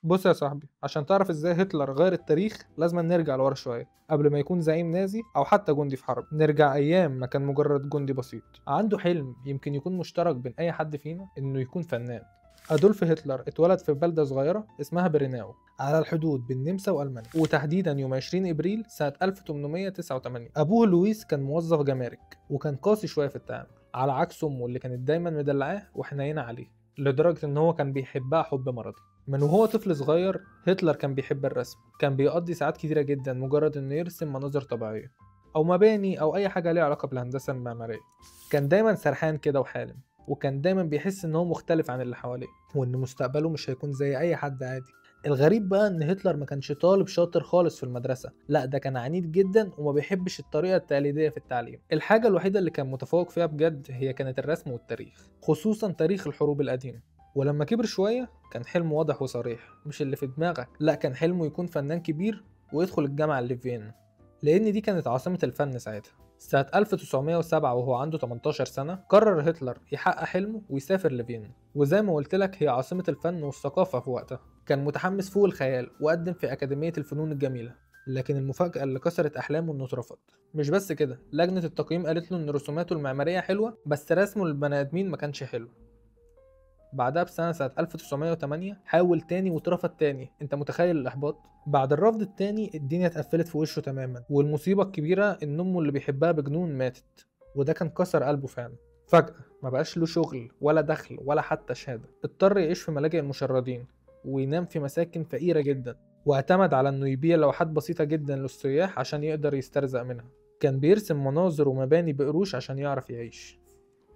بص يا صاحبي، عشان تعرف ازاي هتلر غير التاريخ لازم نرجع لورا شويه قبل ما يكون زعيم نازي او حتى جندي في حرب. نرجع ايام ما كان مجرد جندي بسيط عنده حلم يمكن يكون مشترك بين اي حد فينا، انه يكون فنان. ادولف هتلر اتولد في بلده صغيره اسمها بريناو على الحدود بين النمسا والمانيا، وتحديدا يوم 20 ابريل سنه 1889. ابوه لويس كان موظف جمارك وكان قاسي شويه في التعامل، على عكس امه اللي كانت دايما مدلعاه وحنينه عليه، لدرجه ان هو كان بيحبها حب مرضي. من وهو طفل صغير هتلر كان بيحب الرسم، كان بيقضي ساعات كتيرة جدا مجرد انه يرسم مناظر طبيعية او مباني او اي حاجة ليها علاقة بالهندسة المعمارية. كان دايما سرحان كده وحالم، وكان دايما بيحس ان هو مختلف عن اللي حواليه وان مستقبله مش هيكون زي اي حد عادي. الغريب بقى ان هتلر ما كانش طالب شاطر خالص في المدرسة، لا ده كان عنيد جدا وما بيحبش الطريقة التقليدية في التعليم. الحاجة الوحيدة اللي كان متفوق فيها بجد هي كانت الرسم والتاريخ، خصوصا تاريخ الحروب القديمة. ولما كبر شوية كان حلمه واضح وصريح، مش اللي في دماغك، لا كان حلمه يكون فنان كبير ويدخل الجامعة اللي في فيينا، لأن دي كانت عاصمة الفن ساعتها. سنة 1907 وهو عنده 18 سنة قرر هتلر يحقق حلمه ويسافر لفيينا، وزي ما قلت لك هي عاصمة الفن والثقافة في وقتها. كان متحمس فوق الخيال وقدم في أكاديمية الفنون الجميلة، لكن المفاجأة اللي كسرت أحلامه إنه اترفض. مش بس كده، لجنة التقييم قالت له إن رسوماته المعمارية حلوة بس رسمه للبني آدمين ما كانش حلو. بعدها بسنة 1908 حاول تاني واترفض تاني. انت متخيل الإحباط؟ بعد الرفض التاني الدنيا اتقفلت في وشه تماما، والمصيبة الكبيرة إن أمه اللي بيحبها بجنون ماتت، وده كان كسر قلبه فعلا. فجأة ما بقاش له شغل ولا دخل ولا حتى شهادة، اضطر يعيش في ملاجئ المشردين وينام في مساكن فقيرة جدا، واعتمد على إنه يبيع لوحات بسيطة جدا للسياح عشان يقدر يسترزق منها. كان بيرسم مناظر ومباني بقروش عشان يعرف يعيش.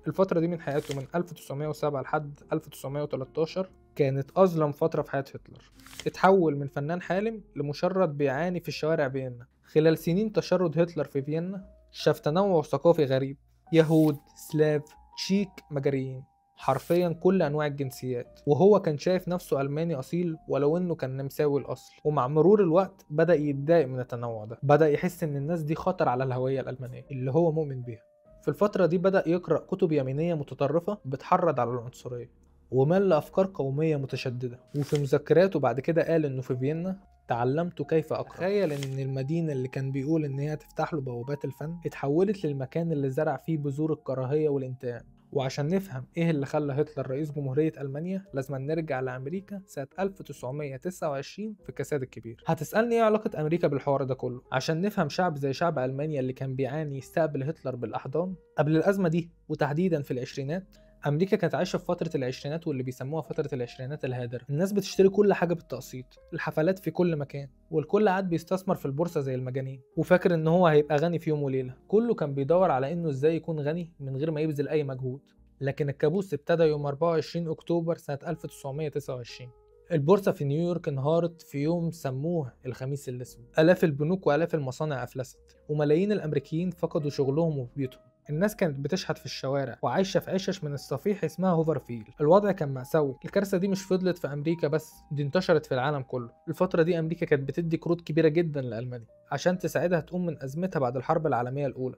الفترة دي من حياته من 1907 لحد 1913 كانت أظلم فترة في حياة هتلر. اتحول من فنان حالم لمشرد بيعاني في الشوارع فيينا. خلال سنين تشرد هتلر في فيينا شاف تنوع ثقافي غريب، يهود، سلاف، تشيك، مجريين، حرفيا كل أنواع الجنسيات. وهو كان شايف نفسه ألماني أصيل ولو إنه كان نمساوي الأصل. ومع مرور الوقت بدأ يتضايق من التنوع ده، بدأ يحس إن الناس دي خطر على الهوية الألمانية اللي هو مؤمن بيها. في الفترة دي بدأ يقرأ كتب يمينية متطرفة بتحرض على العنصرية ومال لأفكار قومية متشددة. وفي مذكراته بعد كده قال إنه في فيينا تعلمت كيف أقرأ. تخيل إن المدينة اللي كان بيقول إن هي تفتح له بوابات الفن اتحولت للمكان اللي زرع فيه بذور الكراهية والانتقام. وعشان نفهم إيه اللي خلى هتلر رئيس جمهورية ألمانيا لازم نرجع لأمريكا سنة 1929 في الكساد الكبير. هتسألني إيه علاقة أمريكا بالحوار ده كله؟ عشان نفهم شعب زي شعب ألمانيا اللي كان بيعاني يستقبل هتلر بالأحضان. قبل الأزمة دي وتحديدا في العشرينات، أمريكا كانت عايشة في فترة العشرينات واللي بيسموها فترة العشرينات الهادرة. الناس بتشتري كل حاجة بالتقسيط، الحفلات في كل مكان، والكل قاعد بيستثمر في البورصة زي المجانين وفاكر إن هو هيبقى غني في يوم وليلة. كله كان بيدور على إنه إزاي يكون غني من غير ما يبذل أي مجهود. لكن الكابوس ابتدى يوم 24 أكتوبر سنة 1929. البورصة في نيويورك انهارت في يوم سموه الخميس الأسود. آلاف البنوك وآلاف المصانع أفلست، وملايين الأمريكيين فقدوا شغلهم وبيوتهم. الناس كانت بتشحت في الشوارع وعايشة في عشش من الصفيح اسمها هوفرفيلد. الوضع كان مأساوي. الكارثة دي مش فضلت في أمريكا بس، دي انتشرت في العالم كله. الفترة دي أمريكا كانت بتدي قروض كبيرة جدا لألمانيا عشان تساعدها تقوم من أزمتها بعد الحرب العالمية الأولى.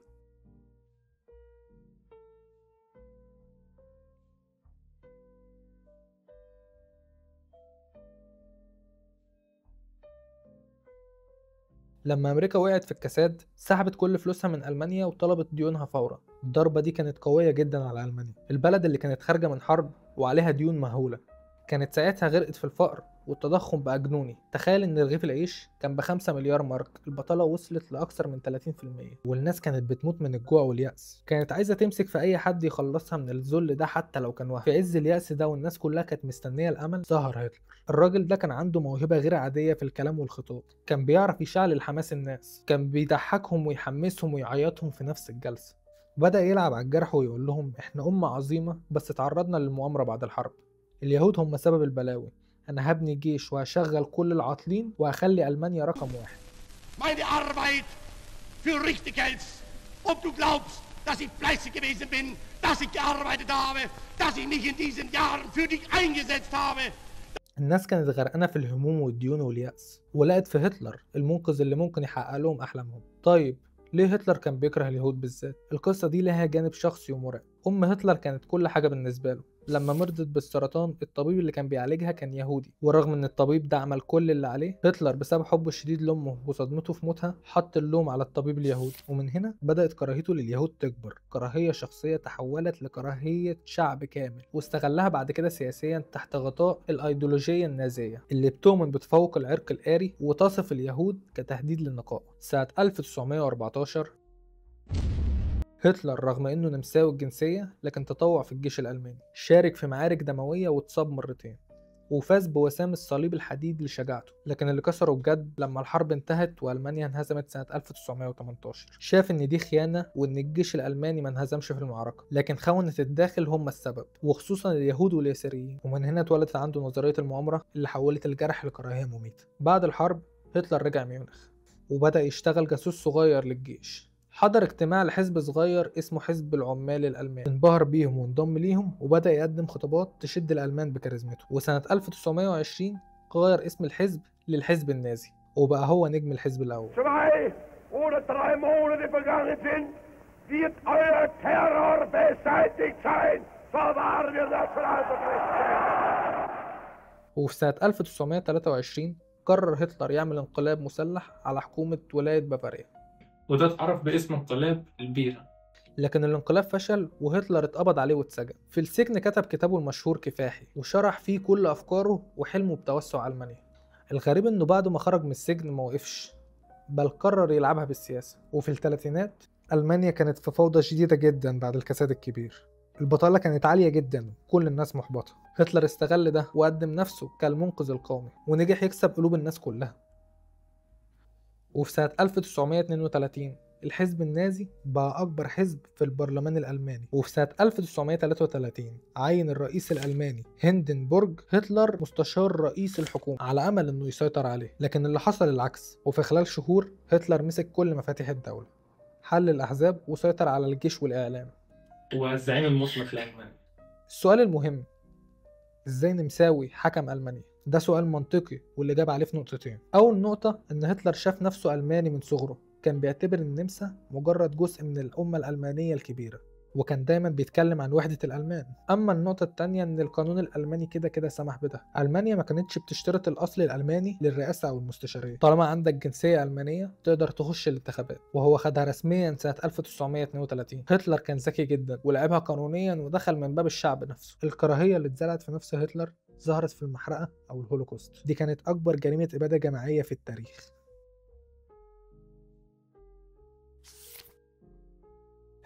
لما أمريكا وقعت في الكساد سحبت كل فلوسها من ألمانيا وطلبت ديونها فورا. الضربة دي كانت قوية جدا على ألمانيا، البلد اللي كانت خارجة من حرب وعليها ديون مهولة. كانت ساعتها غرقت في الفقر والتضخم بقى جنوني. تخيل ان رغيف العيش كان ب5 مليار مارك، البطالة وصلت لأكثر من 30%، والناس كانت بتموت من الجوع واليأس. كانت عايزة تمسك في أي حد يخلصها من الذل ده حتى لو كان وهم. في عز اليأس ده والناس كلها كانت مستنية الأمل ظهر هتلر. الراجل ده كان عنده موهبة غير عادية في الكلام والخطاب، كان بيعرف يشعل حماس الناس، كان بيضحكهم ويحمسهم ويعيطهم في نفس الجلسة. بدأ يلعب على الجرح ويقول لهم احنا أمة عظيمة بس تعرضنا للمؤامرة بعد الحرب. اليهود هم سبب البلاوي، أنا هبني جيش وهشغل كل العاطلين وهخلي ألمانيا رقم واحد. Meine Arbeit für richtig hältst. Ob du glaubst, dass ich fleißig gewesen bin, dass ich gearbeitet habe, dass ich mich in diesen Jahren für dich eingesetzt habe. الناس كانت غرقانة في الهموم والديون واليأس، ولقت في هتلر المنقذ اللي ممكن يحقق لهم أحلامهم. طيب ليه هتلر كان بيكره اليهود بالذات؟ القصة دي لها جانب شخصي ومرعب. هتلر كانت كل حاجة بالنسبة له. لما مرضت بالسرطان الطبيب اللي كان بيعالجها كان يهودي، ورغم ان الطبيب ده عمل كل اللي عليه، هتلر بسبب حبه الشديد لامه وصدمته في موتها حط اللوم على الطبيب اليهودي. ومن هنا بدأت كراهيته لليهود تكبر، كراهية شخصية تحولت لكراهية شعب كامل، واستغلها بعد كده سياسيا تحت غطاء الأيديولوجية النازية اللي بتؤمن بتفوق العرق الآري وتصف اليهود كتهديد للنقاء. سنة 1914 هتلر رغم انه نمساوي الجنسية لكن تطوع في الجيش الألماني، شارك في معارك دموية واتصاب مرتين، وفاز بوسام الصليب الحديد لشجاعته. لكن اللي كسره بجد لما الحرب انتهت وألمانيا انهزمت سنة 1918. شاف ان دي خيانة وان الجيش الألماني ما انهزمش في المعركة، لكن خونة الداخل هم السبب، وخصوصا اليهود واليساريين. ومن هنا اتولدت عنده نظرية المؤامرة اللي حولت الجرح لكراهية مميتة. بعد الحرب هتلر رجع ميونخ وبدأ يشتغل جاسوس صغير للجيش. حضر اجتماع لحزب صغير اسمه حزب العمال الألمان، انبهر بيهم وانضم ليهم وبدأ يقدم خطابات تشد الألمان بكاريزمته. وسنة 1920 غير اسم الحزب للحزب النازي وبقى هو نجم الحزب الأول. 2 oder 3 Monate vergangen sind, wird euer Terror beseitigt sein. So wahr wir das Nationalsozialisten. وفي سنة 1923 قرر هتلر يعمل انقلاب مسلح على حكومة ولاية بافاريا، وده اتعرف باسم انقلاب البيرة. لكن الانقلاب فشل وهتلر اتقبض عليه واتسجن. في السجن كتب كتابه المشهور كفاحي وشرح فيه كل أفكاره وحلمه بتوسع ألمانيا. الغريب انه بعد ما خرج من السجن ما وقفش، بل قرر يلعبها بالسياسة. وفي الثلاثينات ألمانيا كانت في فوضى شديدة جدا بعد الكساد الكبير، البطالة كانت عالية جدا، كل الناس محبطة. هتلر استغل ده وقدم نفسه كالمنقذ القومي ونجح يكسب قلوب الناس كلها. وفي سنة 1932 الحزب النازي بقى أكبر حزب في البرلمان الألماني. وفي سنة 1933 عين الرئيس الألماني هندنبورج هتلر مستشار رئيس الحكومة على أمل إنه يسيطر عليه، لكن اللي حصل العكس. وفي خلال شهور هتلر مسك كل مفاتيح الدولة، حل الأحزاب وسيطر على الجيش والإعلام. والزعيم المطلق لألمانيا. السؤال المهم، إزاي نمساوي حكم ألمانيا؟ ده سؤال منطقي واللي جاب عليه في نقطتين. أول نقطة إن هتلر شاف نفسه ألماني من صغره، كان بيعتبر النمسا مجرد جزء من الأمة الألمانية الكبيرة، وكان دايما بيتكلم عن وحدة الألمان. أما النقطة التانية إن القانون الألماني كده كده سمح بده. ألمانيا ما كانتش بتشترط الأصل الألماني للرئاسة أو المستشارية، طالما عندك جنسية ألمانية تقدر تخش الانتخابات، وهو خدها رسميا سنة 1932. هتلر كان ذكي جدا ولعبها قانونيا ودخل من باب الشعب نفسه. الكراهية اللي اتزرعت في نفس هتلر ظهرت في المحرقة أو الهولوكوست، دي كانت أكبر جريمة إبادة جماعية في التاريخ.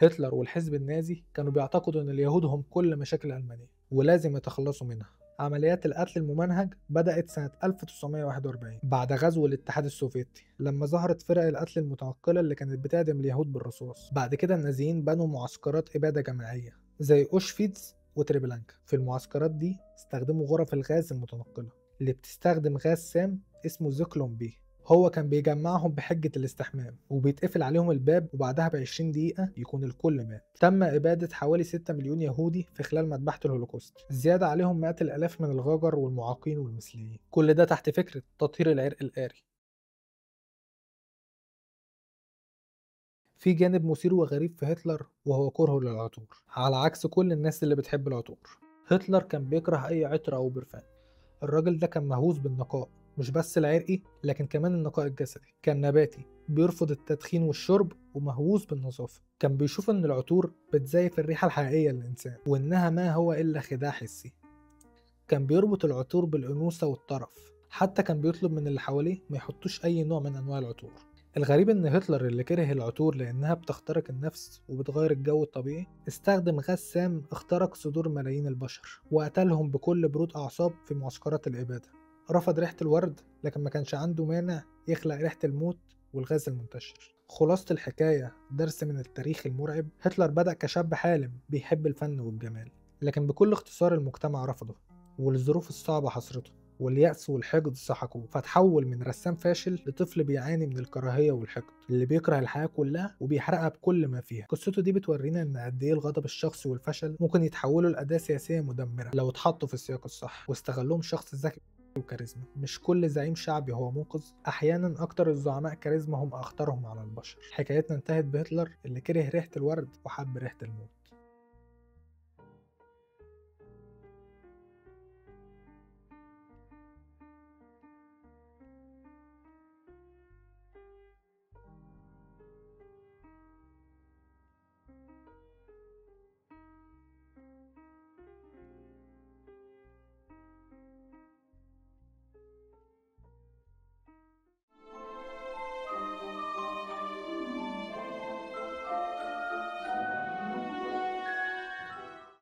هتلر والحزب النازي كانوا بيعتقدوا ان اليهود هم كل مشاكل ألمانيا ولازم يتخلصوا منها. عمليات القتل الممنهج بدأت سنة 1941 بعد غزو الاتحاد السوفيتي، لما ظهرت فرق القتل المتنقلة اللي كانت بتعدم اليهود بالرصاص. بعد كده النازيين بنوا معسكرات إبادة جماعية زي أوشفيتس وتريبلانكا. في المعسكرات دي استخدموا غرف الغاز المتنقلة اللي بتستخدم غاز سام اسمه زيكلون بي. هو كان بيجمعهم بحجة الاستحمام وبيتقفل عليهم الباب، وبعدها ب20 دقيقة يكون الكل مات. تم إبادة حوالي 6 مليون يهودي في خلال مذبحة الهولوكوست، زيادة عليهم مئات الآلاف من الغجر والمعاقين والمثليين، كل ده تحت فكرة تطهير العرق الآري. في جانب مثير وغريب في هتلر وهو كرهه للعطور، على عكس كل الناس اللي بتحب العطور. هتلر كان بيكره أي عطر أو برفان. الراجل ده كان مهووس بالنقاء، مش بس العرقي لكن كمان النقاء الجسدي. كان نباتي بيرفض التدخين والشرب ومهووس بالنظافة. كان بيشوف ان العطور بتزيف الريحة الحقيقية للإنسان وانها ما هو الا خداع حسي. كان بيربط العطور بالأنوثة والطرف، حتى كان بيطلب من اللي حواليه ما يحطوش اي نوع من انواع العطور. الغريب ان هتلر اللي كره العطور لانها بتخترق النفس وبتغير الجو الطبيعي، استخدم غاز سام اخترق صدور ملايين البشر وقتلهم بكل برود اعصاب في معسكرات الاباده. رفض ريحه الورد لكن ما كانش عنده مانع يخلق ريحه الموت والغاز المنتشر. خلاصة الحكاية درس من التاريخ المرعب. هتلر بدأ كشاب حالم بيحب الفن والجمال، لكن بكل اختصار المجتمع رفضه والظروف الصعبة حصرته واليأس والحقد سحقوه، فتحول من رسام فاشل لطفل بيعاني من الكراهية والحقد اللي بيكره الحياة كلها وبيحرقها بكل ما فيها. قصته دي بتورينا ان قد ايه الغضب الشخصي والفشل ممكن يتحولوا لأداة سياسية مدمرة لو اتحطوا في السياق الصح واستغلهم شخص ذكي وكاريزما. مش كل زعيم شعبي هو منقذ، احيانا اكتر الزعماء كاريزما هم اخطرهم على البشر. حكايتنا انتهت بهتلر اللي كره ريحة الورد وحب ريحة الموت.